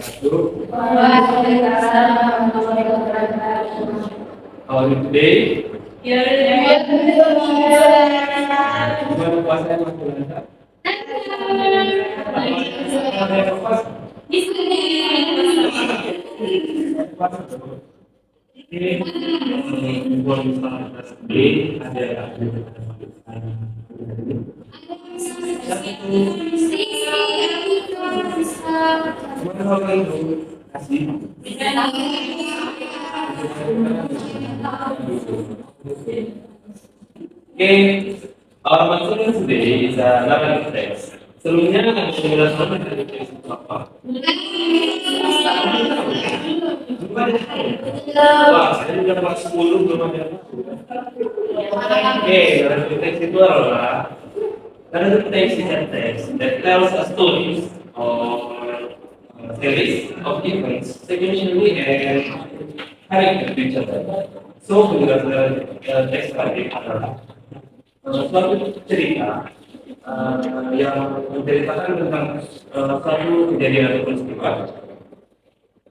wabarakatuh. Waalaikumsalam warahmatullahi wabarakatuh. How are you today? Gimana puasanya Mas Yolanda? Ini buat Universitas B ada gimana kalau itu kasih Okay, our material today is a narrative text. Sebelumnya ada penjelasan dari teks itu apa? Wah, saya udah kelas 10 belum ada. Oke, narrative text itu adalah narrative text is a text that tells a story or a series of events sequentially and connected to each other. So, penjelasan teks tadi adalah suatu cerita yang menceritakan tentang suatu kejadian atau peristiwa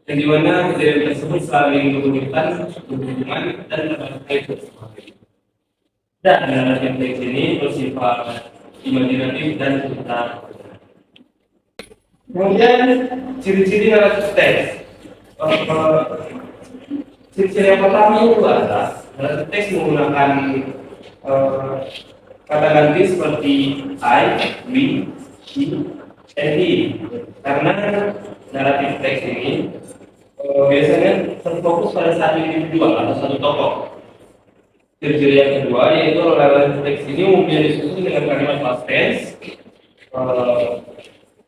yang dimana kejadian tersebut saling menghubungkan hubungan dan terkait bersama. Dan narasi teks ini bersifat imajinatif dan cerita. Kemudian ciri-ciri narasi teks. Ciri-ciri yang pertama itu adalah narasi teks menggunakan kata ganti seperti I, we, she, and he. Karena naratif teks ini biasanya terfokus pada satu individu atau satu tokoh. Ciri-ciri yang kedua yaitu naratif teks ini umumnya disusun dengan kalimat past tense,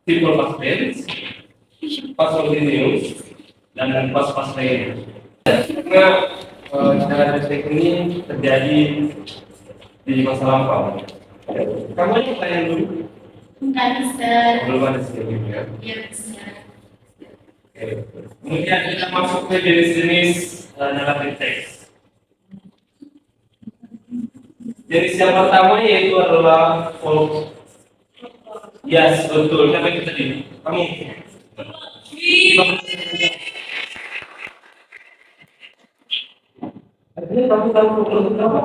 simple past tense, past continuous, dan past lainnya. Karena naratif teks ini terjadi di masa lampau. Kamu yang tanya dulu? Bukan bisa. Belum ada sih ya. Iya bisa. Kemudian kita masuk ke jenis-jenis naratif teks. Jenis yang pertama yaitu adalah folk. Yes, betul. Siapa yang tadi? Kamu. Artinya kamu tahu folk apa?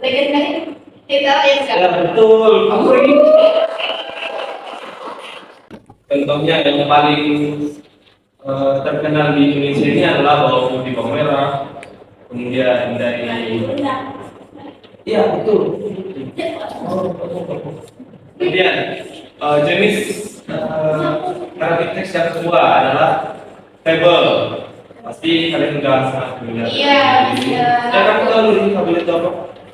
Legenda kita yang Ya betul. Kamu lagi. Contohnya yang paling terkenal di Indonesia ini adalah Bawang Putih Bawang Merah. Kemudian dari iya betul. Kemudian jenis naratif teks yang kedua adalah fable. Pasti kalian sudah sangat familiar. Iya. Ya kamu tahu dulu fable itu apa?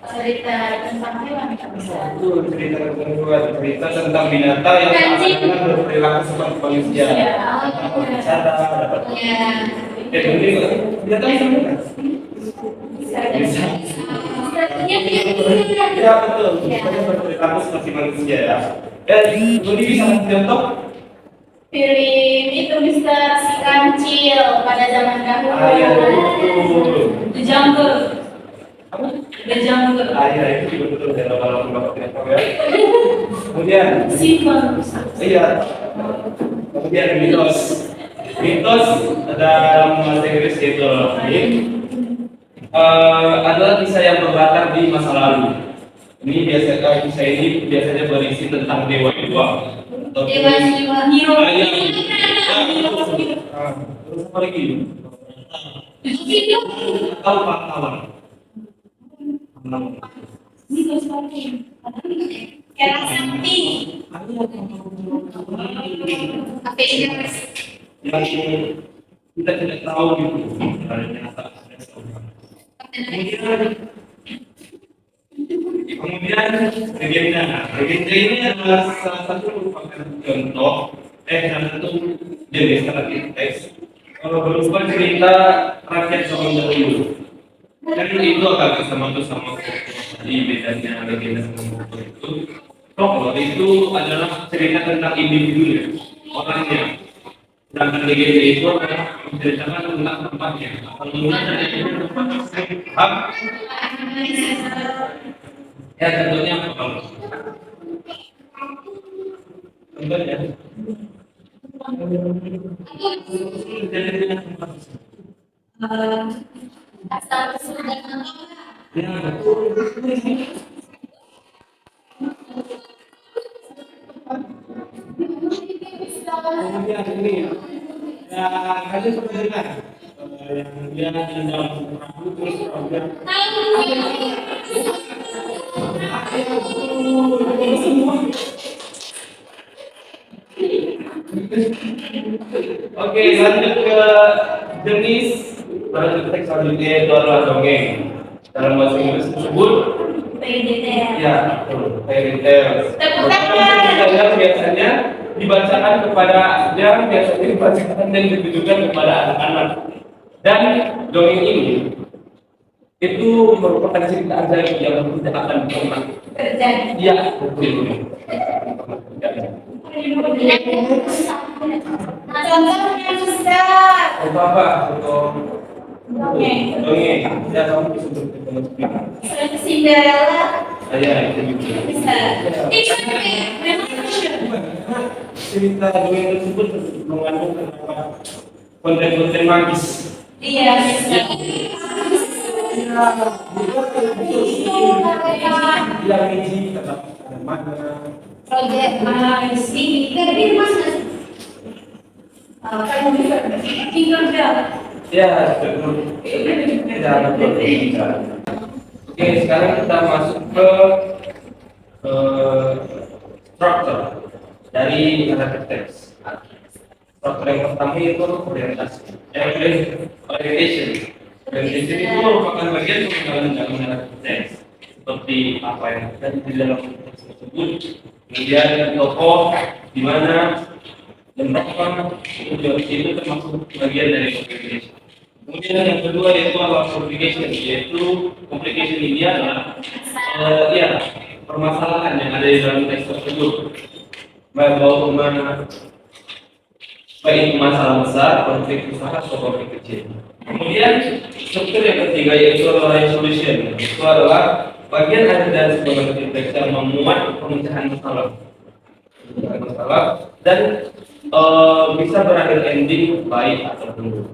Cerita tentang hewan kita bisa. Itu cerita tentang binatang yang akan berperilaku seperti manusia. Dapat bicara, dapat. Jadi binatang itu kan? Bisa. Ya betul. Kita berperilaku seperti manusia ya. Dan Budi bisa contoh? Film itu Mister Si Kancil pada zaman dahulu. Iya betul. The Jungle. Apa? The Jungle. Iya itu juga betul. Dalam kalau bapak tidak tahu ya. Kemudian. Simple. Iya. Kemudian mitos. Mitos dalam bahasa Inggris yaitu adalah kisah yang berlatar di masa lalu. Kisah ini biasanya berisi tentang dewa-dewa. Dewa-dewa hero. Terus apa lagi? Atau pahlawan. Era Sakti. Apa ini? Yang kita tidak tahu gitu. Kemudian legenda. Legenda ini adalah salah satu merupakan contoh salah satu jenis naratif teks berupa cerita rakyat zaman dahulu. Dan itu akan sama di bedanya legenda sama folklore itu. Folklore itu adalah cerita tentang individunya, orangnya. Sedangkan legenda itu adalah menceritakan tentang tempatnya. Ya contohnya apa kalau? Contohnya Asal sudah apa? Ya, betul. Kemudian ini ya, ada sebenarnya yang dia dalam perahu terus kemudian oke, lanjut ke jenis pada teks selanjutnya itu adalah dongeng. Dalam bahasa Inggris tersebut ya, fairy tale. Kita lihat biasanya dibacakan kepada biasanya dibacakan dan ditujukan kepada anak-anak. Dan dongeng ini itu merupakan cerita ajaib yang tidak akan pernah Terjadi. ya betul. Contohnya Ustaz. Apa untuk Dongeng. dongeng ya kamu bisa berkomentar. Cinderella. Saya itu Bisa. Itu memang cerita dongeng tersebut mengandung konten-konten magis. iya bisa. Yang ini kata mana? Project ini kan ini mas kamu bisa tinggal Ya, betul. Ya, betul. Oke, sekarang kita masuk ke struktur dari alat teks. Struktur yang pertama itu orientasi. Orientation. Orientation itu merupakan bagian pengembangan dalam alat teks seperti apa yang ada di dalam teks tersebut. Kemudian tokoh di mana dan berapa itu termasuk bagian dari communication. Kemudian yang kedua yaitu adalah communication, yaitu communication ini adalah ya permasalahan yang ada di dalam teks tersebut. Baik itu masalah besar, konflik besar atau konflik kecil. Kemudian struktur yang ketiga yaitu adalah resolution. Itu adalah bagian akhir dari sebuah teks yang memuat pemecahan masalah dan bisa berakhir ending baik atau buruk.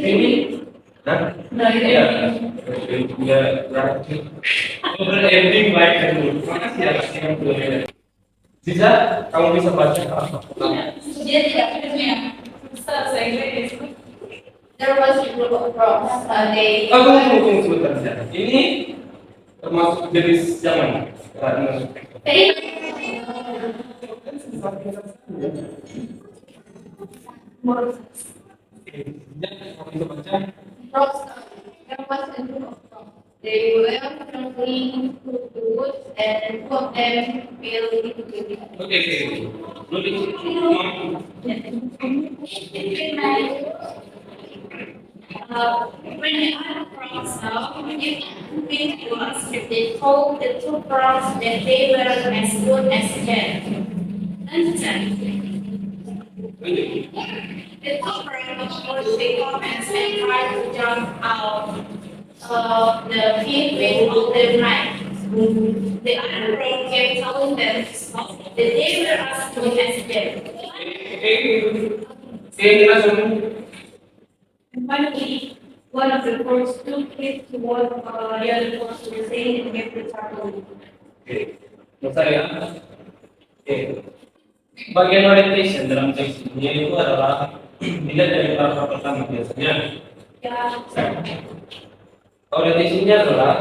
Ini, ya, ending baik dan buruk. Makasih ya, yang boleh. Bisa, kamu bisa baca apa? dia tidak punya saya itu there was a group of frogs they Tunggu sebentar saja. Ini termasuk jenis yang mana? Frogs, there was a group of frogs. They were traveling through the woods and two of them fell into the river. Oke. When the other frogs saw it was, they told the two frogs that they were as good as dead. The two frogs would become and tried to jump out of the pit with all their might. The other frog kept telling them that they were as good as dead. And finally, one of the frogs took it to what the other frogs were saying and kept the turtle. Bagian orientation dalam teks ini itu adalah dilihat dari paragraf pertama biasanya. Yeah. Orientationnya adalah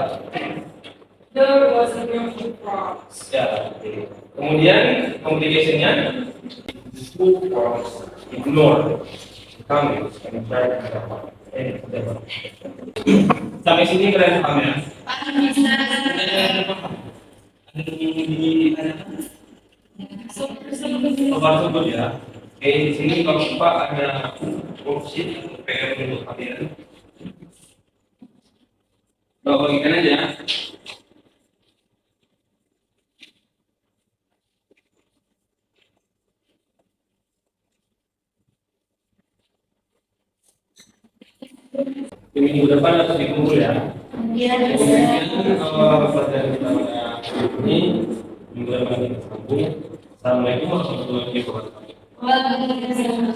There was a group of frogs. ya. Kemudian communicationnya two frogs ignore kami sampai sini kalian paham ya? Sumber ya. Oke, di sini kalau Pak ada worksheet atau PR untuk kalian. Bagikan aja. Di minggu depan harus dikumpul ya. Iya. Kemudian pelajaran kita pada ini minggu depan kita sambung. Assalamualaikum warahmatullahi wabarakatuh. Waalaikumsalam.